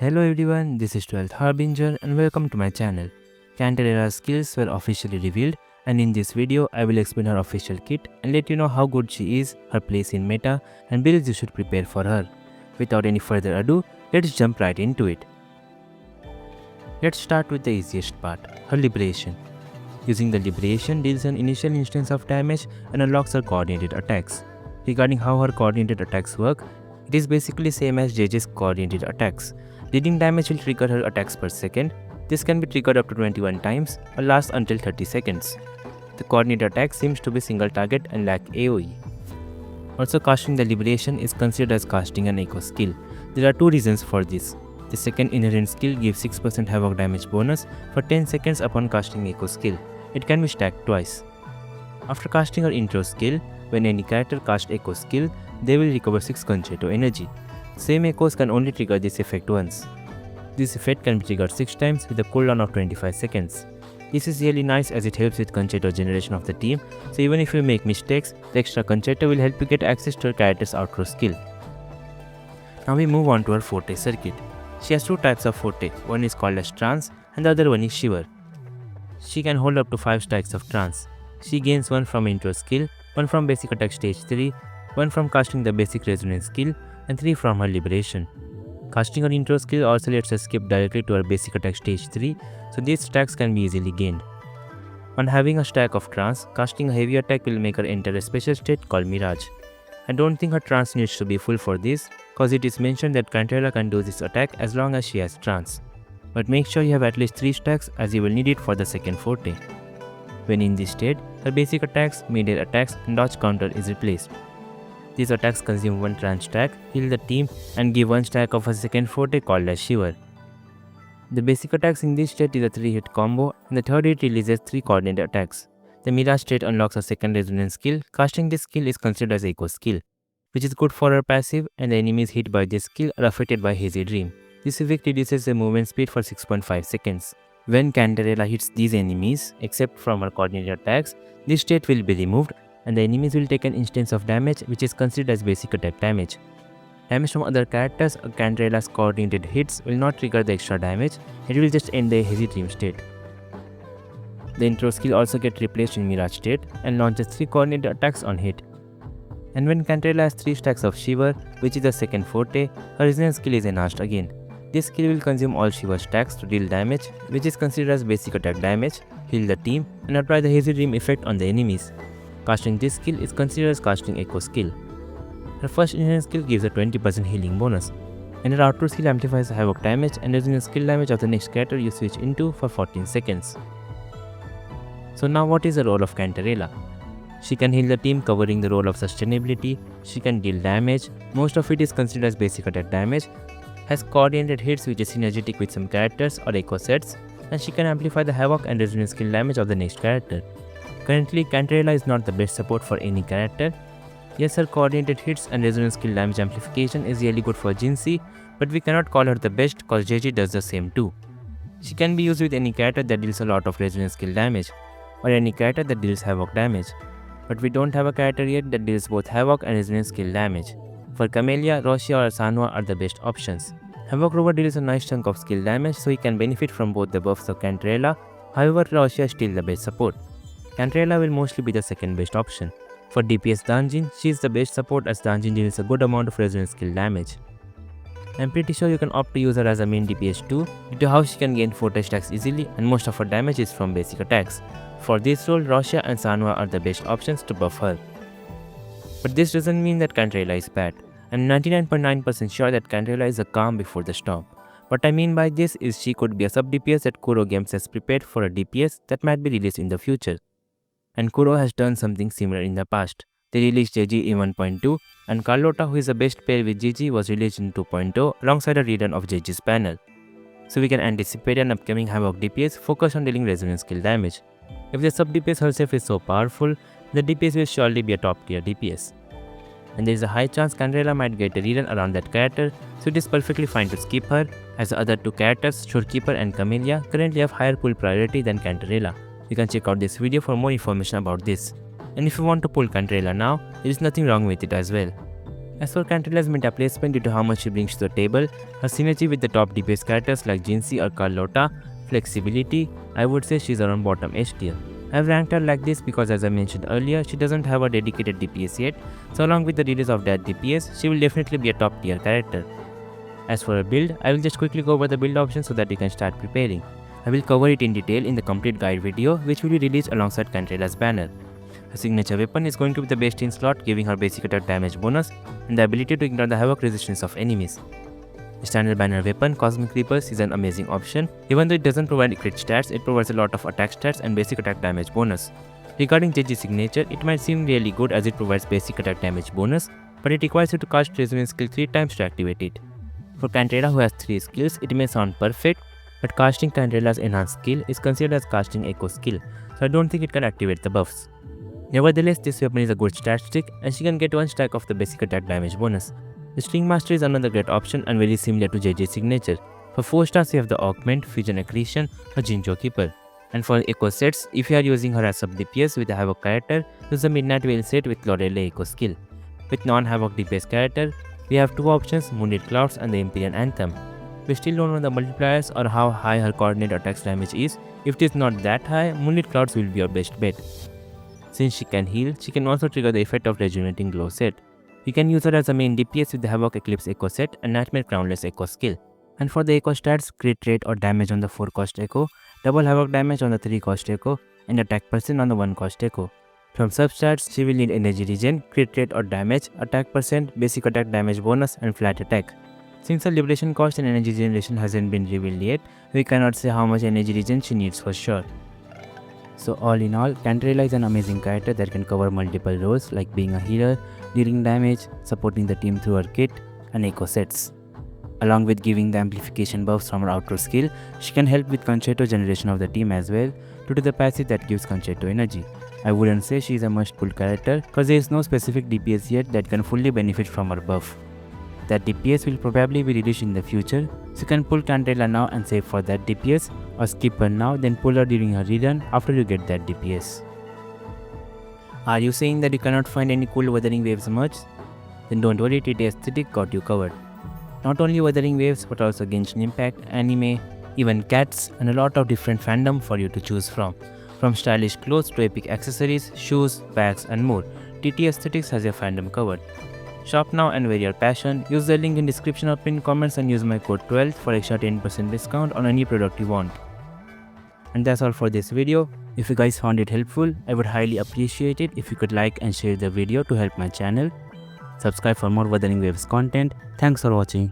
Hello everyone, this is 12th Harbinger and welcome to my channel. Cantarella's skills were officially revealed, and in this video I will explain her official kit and let you know how good she is, her place in meta and builds you should prepare for her. Without any further ado, let's jump right into it. Let's start with the easiest part, her liberation. Using the liberation deals an initial instance of damage and unlocks her coordinated attacks. Regarding how her coordinated attacks work, it is basically same as JJ's coordinated attacks. Dealing damage will trigger her attacks per second. This can be triggered up to 21 times or lasts until 30 seconds. The coordinated attack seems to be single target and lack AoE. Also, casting the liberation is considered as casting an echo skill. There are two reasons for this. The second inherent skill gives 6% havoc damage bonus for 10 seconds upon casting echo skill. It can be stacked twice. After casting her intro skill, when any character casts echo skill, they will recover 6 concerto energy. Same echoes can only trigger this effect once. This effect can be triggered 6 times with a cooldown of 25 seconds. This is really nice as it helps with concerto generation of the team, so even if you make mistakes, the extra concerto will help you get access to your character's outro skill. Now we move on to her forte circuit. She has two types of forte, one is called as trance and the other one is shiver. She can hold up to 5 stacks of trance. She gains one from intro skill, one from basic attack stage 3, one from casting the basic resonance skill, and 3 from her liberation. Casting her intro skill also lets her skip directly to her basic attack stage 3, so these stacks can be easily gained. On having a stack of trance, casting a heavy attack will make her enter a special state called Mirage. I don't think her trance needs to be full for this, cause it is mentioned that Cantarella can do this attack as long as she has trance. But make sure you have at least 3 stacks as you will need it for the second forte. When in this state, her basic attacks, mid-air attacks and dodge counter is replaced. These attacks consume 1 trance stack, heal the team and give 1 stack of a second forte called as Shiver. The basic attacks in this state is a 3-hit combo and the third hit releases 3 coordinated attacks. The Mirage state unlocks a second resonance skill. Casting this skill is considered as echo skill, which is good for her passive, and the enemies hit by this skill are affected by Hazy Dream. This effect reduces the movement speed for 6.5 seconds. When Cantarella hits these enemies, except from her coordinated attacks, this state will be removed and the enemies will take an instance of damage which is considered as basic attack damage. Damage from other characters or Cantarella's coordinated hits will not trigger the extra damage, it will just end the Hazy Dream state. The intro skill also gets replaced in Mirage state and launches 3 coordinated attacks on hit. And when Cantarella has 3 stacks of Shiver, which is the second forte, her resonance skill is enhanced again. This skill will consume all Shiver stacks to deal damage, which is considered as basic attack damage, heal the team, and apply the Hazy Dream effect on the enemies. Casting this skill is considered as casting echo skill. Her first inherent skill gives a 20% healing bonus, and her outro skill amplifies the havoc damage and resonance skill damage of the next character you switch into for 14 seconds. So now what is the role of Cantarella? She can heal the team covering the role of sustainability, she can deal damage, most of it is considered as basic attack damage, has coordinated hits which is synergetic with some characters or echo sets, and she can amplify the havoc and resonance skill damage of the next character. Currently, Cantarella is not the best support for any character. Yes, her coordinated hits and resonance skill damage amplification is really good for Jinxie, but we cannot call her the best cause JJ does the same too. She can be used with any character that deals a lot of resonance skill damage, or any character that deals havoc damage. But we don't have a character yet that deals both havoc and resonance skill damage. For Camellia, Roshia or Sanwa are the best options. Havoc Rover deals a nice chunk of skill damage, so he can benefit from both the buffs of Cantarella, however Roshia is still the best support. Cantarella will mostly be the second best option. For DPS Danjin, she is the best support as Danjin deals a good amount of resonance skill damage. I'm pretty sure you can opt to use her as a main DPS too, due to how she can gain forte stacks easily and most of her damage is from basic attacks. For this role, Roshia and Sanwa are the best options to buff her. But this doesn't mean that Cantarella is bad. I'm 99.9% sure that Cantarella is a calm before the storm. What I mean by this is she could be a sub DPS that Kuro Games has prepared for a DPS that might be released in the future. And Kuro has done something similar in the past. They released JG in 1.2 and Carlotta, who is the best pair with JG, was released in 2.0 alongside a rerun of JG's panel. So we can anticipate an upcoming Havoc DPS focused on dealing resonance skill damage. If the sub DPS herself is so powerful, the DPS will surely be a top tier DPS. And there is a high chance Cantarella might get a rerun around that character, so it is perfectly fine to skip her, as the other two characters, Shorekeeper and Camellia, currently have higher pull priority than Cantarella. You can check out this video for more information about this. And if you want to pull Cantarella now, there is nothing wrong with it as well. As for Cantarella's meta placement, due to how much she brings to the table, her synergy with the top DPS characters like Jinxie or Carlotta, flexibility, I would say she's around bottom H tier. I've ranked her like this because, as I mentioned earlier, she doesn't have a dedicated DPS yet, so along with the release of that DPS, she will definitely be a top tier character. As for her build, I will just quickly go over the build options so that you can start preparing. I will cover it in detail in the complete guide video, which will be released alongside Cantarella's banner. Her signature weapon is going to be the best in slot, giving her basic attack damage bonus and the ability to ignore the havoc resistance of enemies. The standard banner weapon, Cosmic Reapers, is an amazing option. Even though it doesn't provide crit stats, it provides a lot of attack stats and basic attack damage bonus. Regarding JG signature, it might seem really good as it provides basic attack damage bonus, but it requires you to cast Resonance skill 3 times to activate it. For Cantarella, who has 3 skills, it may sound perfect, but casting Cantarella's enhanced skill is considered as casting Echo skill, so I don't think it can activate the buffs. Nevertheless, this weapon is a good stat stick and she can get 1 stack of the basic attack damage bonus. The String Master is another great option and very similar to JJ's signature. For 4 stars we have the Augment, Fusion Accretion or Jinjo Keeper. And for Echo sets, if you are using her as sub DPS with a Havoc character, use the Midnight Veil set with Lorelei Echo skill. With non-Havoc DPS character, we have 2 options, Moonlit Clouds and the Empyrean Anthem. We still don't know the multipliers or how high her coordinate attacks damage is. If it is not that high, Moonlit Clouds will be your best bet. Since she can heal, she can also trigger the effect of Rejuvenating Glow set. You can use her as a main DPS with the Havoc Eclipse Echo set and Nightmare Crownless Echo skill. And for the Echo stats, crit rate or damage on the 4 cost Echo, double Havoc damage on the 3 cost Echo, and attack percent on the 1 cost Echo. From substats, she will need energy regen, crit rate or damage, attack percent, basic attack damage bonus, and flat attack. Since her liberation cost and energy generation hasn't been revealed yet, we cannot say how much energy regen she needs for sure. So all in all, Cantarella is an amazing character that can cover multiple roles like being a healer, dealing damage, supporting the team through her kit, and echo sets. Along with giving the amplification buffs from her outro skill, she can help with concerto generation of the team as well due to the passive that gives concerto energy. I wouldn't say she is a must pull character because there is no specific DPS yet that can fully benefit from her buff. That DPS will probably be released in the future, so you can pull Cantarella now and save for that DPS, or skip her now then pull her during her rerun after you get that DPS. Are you saying that you cannot find any cool Wuthering Waves merch? Then don't worry, TT Aesthetic got you covered. Not only Wuthering Waves but also Genshin Impact, anime, even cats, and a lot of different fandom for you to choose from. From stylish clothes to epic accessories, shoes, bags and more, TT Aesthetics has your fandom covered. Shop now and wear your passion. Use the link in description or pinned comments and use my code 12 for extra 10% discount on any product you want. And that's all for this video. If you guys found it helpful, I would highly appreciate it if you could like and share the video to help my channel. Subscribe for more Wuthering Waves content. Thanks for watching.